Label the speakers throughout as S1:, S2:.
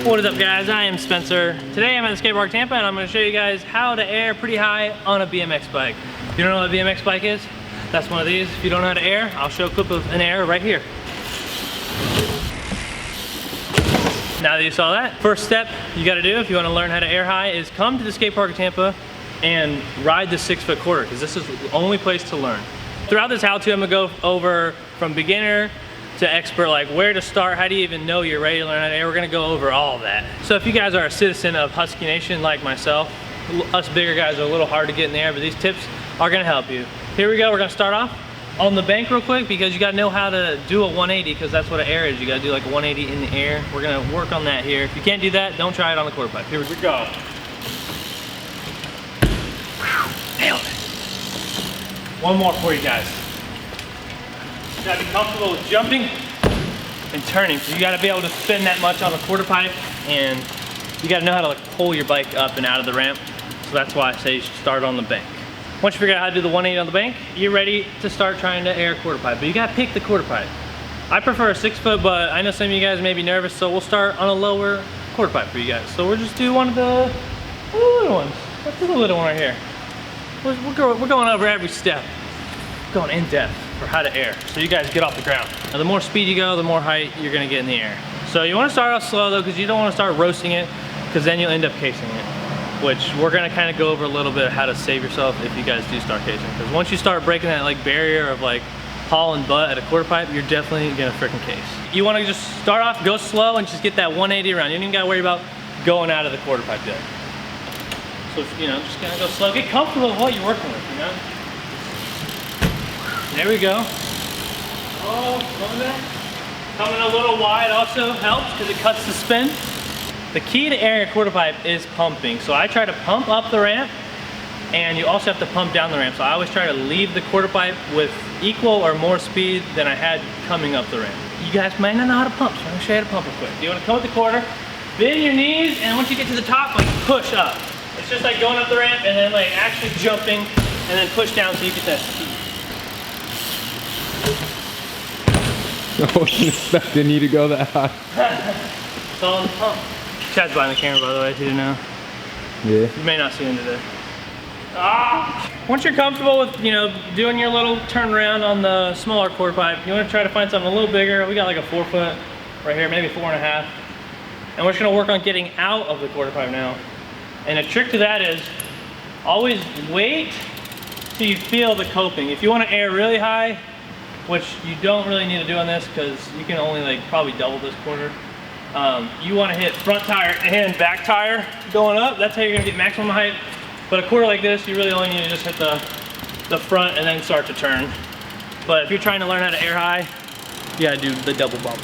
S1: What is up, guys? I am Spencer. Today I'm at the skate park Tampa and I'm going to show you guys how to air pretty high on a BMX bike. If you don't know what a BMX bike is, that's one of these. If you don't know how to air, I'll show a clip of an air right here. Now that you saw that, first step you got to do if you want to learn how to air high is come to the skate park Tampa and ride the 6-foot quarter, because this is the only place to learn. Throughout this how-to, I'm going to go over from beginner to expert, like where to start, how do you even know you're ready to learn how to air. We're gonna go over all of that. So if you guys are a citizen of Husky Nation like myself, us bigger guys are a little hard to get in the air, but these tips are gonna help you. Here we go, we're gonna start off on the bank real quick because you gotta know how to do a 180, because that's what an air is. You gotta do like a 180 in the air. We're gonna work on that here. If you can't do that, don't try it on the quarter pipe. Here we go. Nailed it. One more for you guys. You gotta be comfortable with jumping and turning. So you gotta be able to spin that much on a quarter pipe, and you gotta know how to like pull your bike up and out of the ramp. So that's why I say you should start on the bank. Once you figure out how to do the 180 on the bank, you're ready to start trying to air a quarter pipe. But you gotta pick the quarter pipe. I prefer a 6-foot, but I know some of you guys may be nervous, so we'll start on a lower quarter pipe for you guys. So we'll just do one of the little ones. Let's do the little one right here. We're going over every step, going in depth for how to air, so you guys get off the ground. Now the more speed you go, the more height you're gonna get in the air. So you wanna start off slow though, because you don't wanna start roasting it, because then you'll end up casing it, which we're gonna kind of go over a little bit of how to save yourself if you guys do start casing. Because once you start breaking that like barrier of like haul and butt at a quarter pipe, you're definitely gonna freaking case. You wanna just start off, go slow, and just get that 180 around. You don't even gotta worry about going out of the quarter pipe yet. So, you know, just gonna go slow. Get comfortable with what you're working with, you know? There we go. Oh, love that. Coming a little wide also helps because it cuts the spin. The key to airing a quarter pipe is pumping. So I try to pump up the ramp, and you also have to pump down the ramp. So I always try to leave the quarter pipe with equal or more speed than I had coming up the ramp. You guys might not know how to pump, so I'm gonna show you how to pump real quick. You wanna come with the quarter, bend your knees, and once you get to the top, like push up. It's just like going up the ramp and then like actually jumping and then push down so you get that speed.
S2: I wasn't expecting you to go that high.
S1: It's all in the pump. Chad's behind the camera, by the way, if you didn't know.
S2: Yeah.
S1: You may not see him today. Once you're comfortable with, you know, doing your little turnaround on the smaller quarter pipe, you want to try to find something a little bigger. We got like a 4-foot right here, maybe 4.5. And we're just gonna work on getting out of the quarter pipe now. And a trick to that is always wait till you feel the coping. If you want to air really high, which you don't really need to do on this because you can only like probably double this quarter, you want to hit front tire and back tire going up. That's how you're going to get maximum height. But a quarter like this, you really only need to just hit the front and then start to turn. But if you're trying to learn how to air high, you got to do the double bump.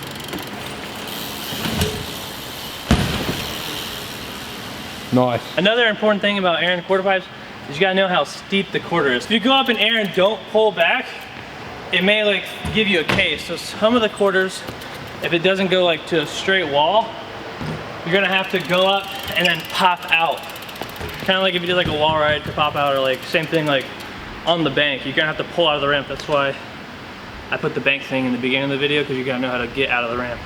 S2: Nice.
S1: Another important thing about airing quarter pipes is you gotta know how steep the quarter is. If you go up in air and don't pull back, it may like give you a case. So some of the quarters, if it doesn't go like to a straight wall, you're gonna have to go up and then pop out. Kind of like if you did like a wall ride to pop out, or like same thing like on the bank. You're gonna have to pull out of the ramp. That's why I put the bank thing in the beginning of the video, because you gotta know how to get out of the ramp.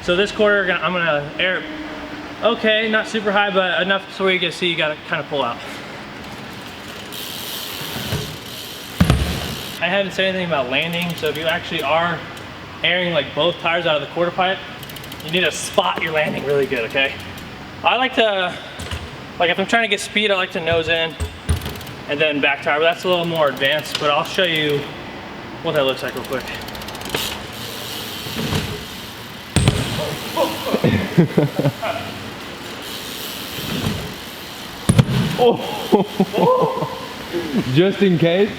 S1: So this quarter, I'm gonna air okay, not super high, but enough so where you can see you gotta kind of pull out. I haven't said anything about landing, so if you actually are airing like both tires out of the quarter pipe, you need to spot your landing really good, okay? I like to, like if I'm trying to get speed, I like to nose in and then back tire, but that's a little more advanced, but I'll show you what that looks like real quick.
S2: Oh. Just in case.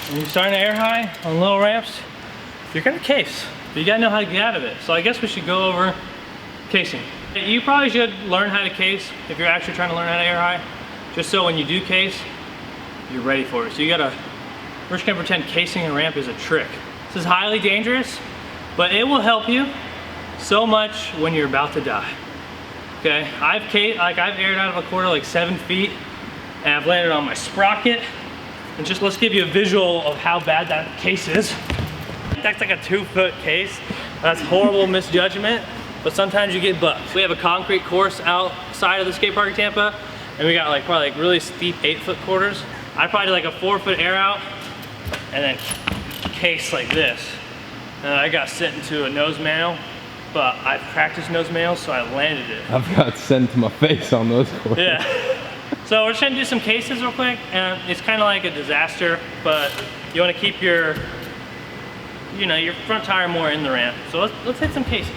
S1: When you're starting to air high on little ramps, you're gonna case, but you gotta know how to get out of it. So I guess we should go over casing. You probably should learn how to case if you're actually trying to learn how to air high, just so when you do case, you're ready for it. So we're just gonna pretend casing a ramp is a trick. This is highly dangerous, but it will help you so much when you're about to die. Okay, I've aired out of a quarter like 7 feet, and I've landed on my sprocket. And just let's give you a visual of how bad that case is. That's like a 2-foot case. That's horrible misjudgment. but sometimes you get bucked. We have a concrete course outside of the skate park in Tampa, and we got like probably like really steep 8-foot quarters. I probably did like a 4-foot air out, and then case like this. And I got sent into a nose manual, but I practiced nose manuals, so I landed it.
S2: I've got sent to my face on those courses.
S1: Yeah. So we're just gonna do some cases real quick, and it's kind of like a disaster, but you want to keep your, you know, your front tire more in the ramp. So let's hit some cases.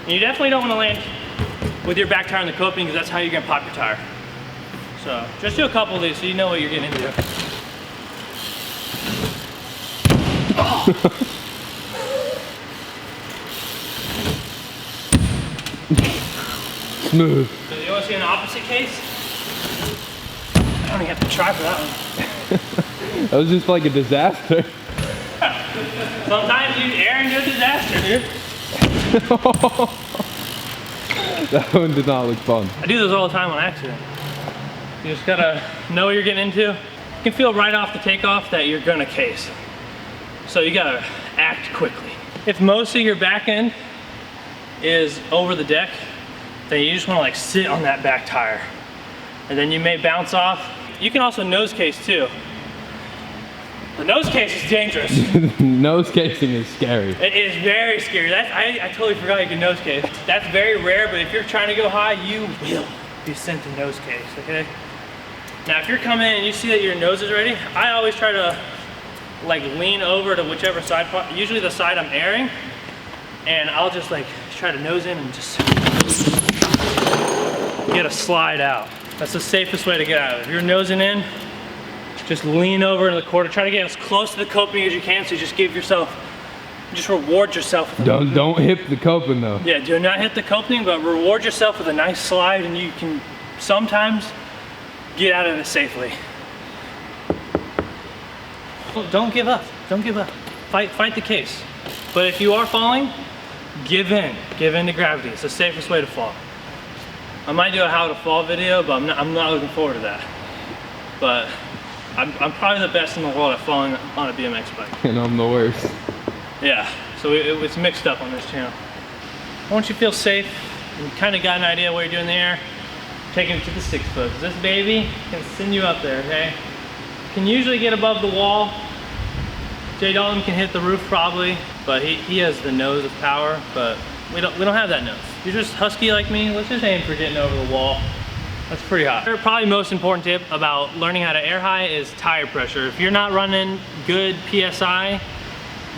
S1: And you definitely don't want to land with your back tire in the coping, because that's how you're gonna pop your tire. So just do a couple of these so you know what you're getting into.
S2: Smooth.
S1: So you want to see an opposite case? I don't even have to try for that one.
S2: That was just like a disaster.
S1: Sometimes you air into a disaster, dude.
S2: That one did not look fun.
S1: I do those all the time on accident. You just gotta know what you're getting into. You can feel right off the takeoff that you're gonna case. So you gotta act quickly. If most of your back end is over the deck, then you just wanna like sit on that back tire. And then you may bounce off. You can also nose case too. The nose case is dangerous.
S2: Nose casing is scary.
S1: It is very scary. I totally forgot you can nose case. That's very rare, but if you're trying to go high, you will be sent to nose case, okay? Now, if you're coming in and you see that your nose is ready, I always try to like lean over to whichever side, usually the side I'm airing, and I'll just like try to nose in and just get a slide out. That's the safest way to get out of it. If you're nosing in, just lean over in the quarter. Try to get as close to the coping as you can, so you just give yourself, just reward yourself.
S2: Don't hit the coping though.
S1: Yeah, do not hit the coping, but reward yourself with a nice slide, and you can sometimes get out of it safely. Don't give up. Don't give up. Fight the case. But if you are falling, give in. Give in to gravity. It's the safest way to fall. I might do a how to fall video, but I'm not looking forward to that. But I'm probably the best in the world at falling on a BMX bike.
S2: And I'm the worst.
S1: Yeah, so it's mixed up on this channel. Once you feel safe and kind of got an idea what you're doing in the air, taking it to the 6 foot. This baby can send you up there, okay? Can usually get above the wall. Jay Dalton can hit the roof probably, but he has the nose of power, but we don't have that nose. You're just husky like me, let's just aim for getting over the wall. That's pretty hot. Probably most important tip about learning how to air high is tire pressure. If you're not running good PSI,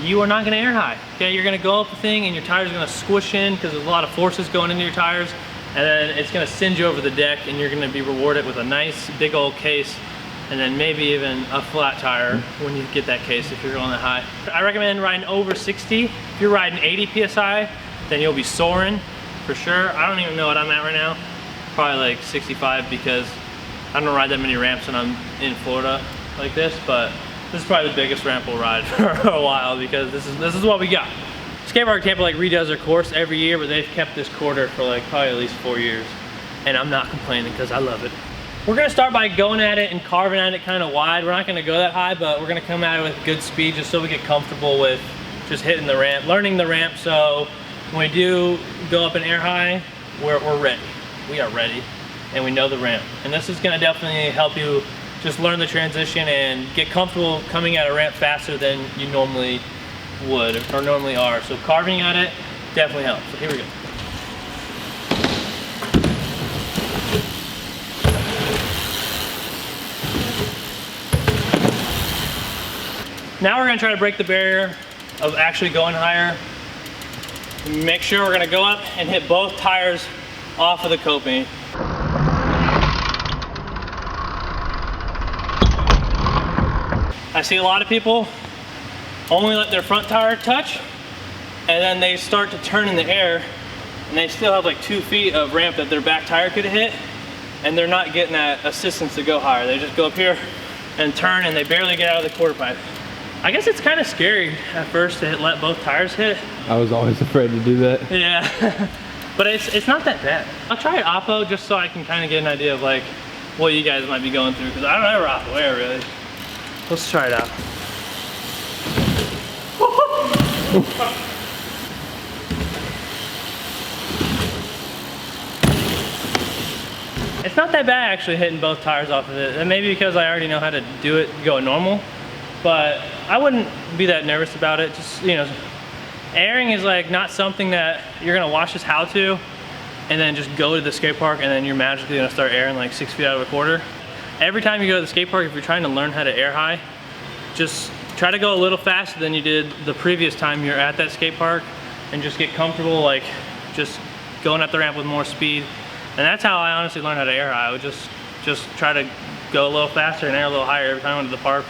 S1: you are not gonna air high, okay? You're gonna go up the thing and your tires are gonna squish in because there's a lot of forces going into your tires, and then it's gonna send you over the deck, and you're gonna be rewarded with a nice big old case, and then maybe even a flat tire when you get that case if you're going that high. I recommend riding over 60. If you're riding 80 PSI, then you'll be soaring for sure. I don't even know what I'm at right now. Probably like 65, because I don't ride that many ramps when I'm in Florida like this, but this is probably the biggest ramp we'll ride for a while, because this is what we got. Skate Park Tampa like redoes their course every year, but they've kept this quarter for like probably at least 4 years. And I'm not complaining because I love it. We're gonna start by going at it and carving at it kind of wide. We're not gonna go that high, but we're gonna come at it with good speed just so we get comfortable with just hitting the ramp, learning the ramp, so when we do go up in air high, we're ready. We are ready, and we know the ramp. And this is gonna definitely help you just learn the transition and get comfortable coming at a ramp faster than you normally would or normally are. So carving at it definitely helps. So here we go. Now we're gonna try to break the barrier of actually going higher. Make sure we're gonna go up and hit both tires off of the coping. I see a lot of people only let their front tire touch, and then they start to turn in the air, and they still have like 2 feet of ramp that their back tire could hit, and they're not getting that assistance to go higher. They just go up here and turn, and they barely get out of the quarter pipe. I guess it's kind of scary at first to let both tires hit. I was always afraid to do that. Yeah, but it's not that bad. I'll try it oppo just so I can kind of get an idea of like what you guys might be going through, because I don't ever oppo air really. Let's try it out. It's not that bad actually hitting both tires off of it. And maybe because I already know how to do it going normal, but I wouldn't be that nervous about it. Just, you know, airing is like not something that you're gonna watch this how to and then just go to the skate park and then you're magically gonna start airing like 6 feet out of a quarter. Every time you go to the skate park, if you're trying to learn how to air high, just try to go a little faster than you did the previous time you're at that skate park and just get comfortable, like just going up the ramp with more speed. And that's how I honestly learned how to air high. I would just try to go a little faster and air a little higher every time I went to the park.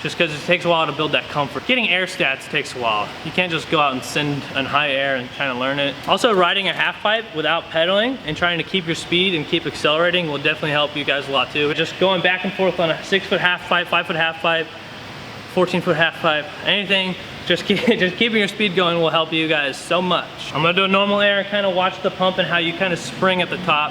S1: Just because it takes a while to build that comfort. Getting air stats takes a while. You can't just go out and send in high air and trying to learn it. Also, riding a half pipe without pedaling and trying to keep your speed and keep accelerating will definitely help you guys a lot too. Just going back and forth on a 6-foot half pipe, 5-foot half pipe, 14-foot half pipe, anything, just keeping your speed going will help you guys so much. I'm gonna do a normal air, kind of watch the pump and how you kind of spring at the top.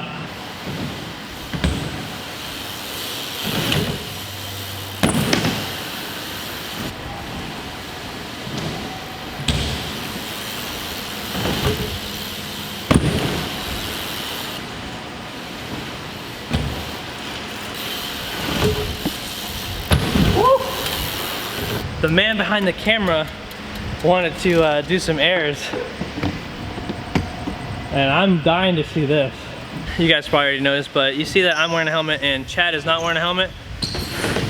S1: The man behind the camera wanted to do some airs, and I'm dying to see this. You guys probably already noticed, but you see that I'm wearing a helmet and Chad is not wearing a helmet.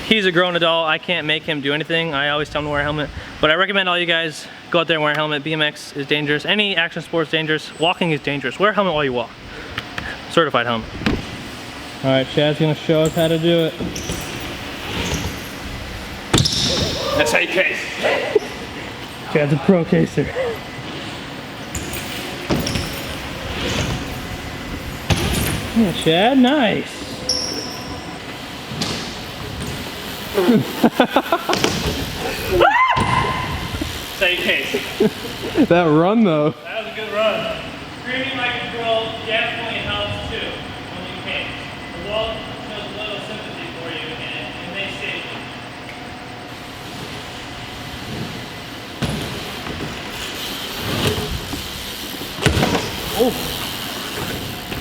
S1: He's a grown adult. I can't make him do anything. I always tell him to wear a helmet, but I recommend all you guys go out there and wear a helmet. BMX is dangerous. Any action sport is dangerous. Walking is dangerous. Wear a helmet while you walk. Certified helmet. All right, Chad's gonna show us how to do it.
S3: That's how you case.
S1: Chad's a pro caser. Yeah, Chad, nice. That's how you case.
S2: That run though.
S1: That was a good run. Screaming like a girl definitely helps too when you case. The wall shows a little sympathy for you and they save you. Oh.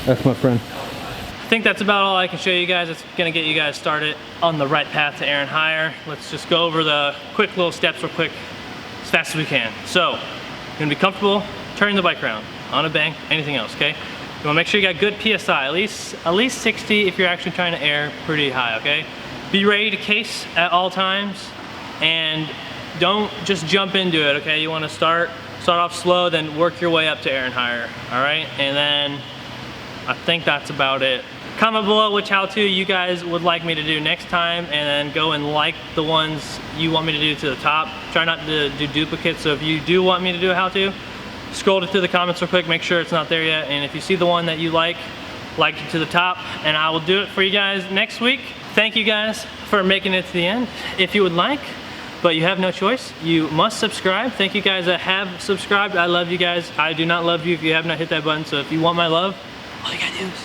S2: That's my friend.
S1: I think that's about all I can show you guys. It's gonna get you guys started on the right path to airing higher. Let's just go over the quick little steps real quick, as fast as we can. So, you're gonna be comfortable turning the bike around, on a bank, anything else, okay? You wanna make sure you got good PSI, at least 60 if you're actually trying to air pretty high, okay? Be ready to case at all times, and don't just jump into it, okay? You wanna start off slow, then work your way up to airing higher, all right? And then, I think that's about it. Comment below which how-to you guys would like me to do next time, and then go and like the ones you want me to do to the top. Try not to do duplicates, so if you do want me to do a how-to, scroll it through the comments real quick, make sure it's not there yet, and if you see the one that you like it to the top, and I will do it for you guys next week. Thank you guys for making it to the end. If you would like, but you have no choice, you must subscribe. Thank you guys that have subscribed. I love you guys. I do not love you if you have not hit that button, so if you want my love, all you gotta do is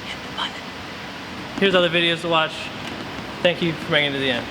S1: hit the button. Here's other videos to watch. Thank you for making it to the end.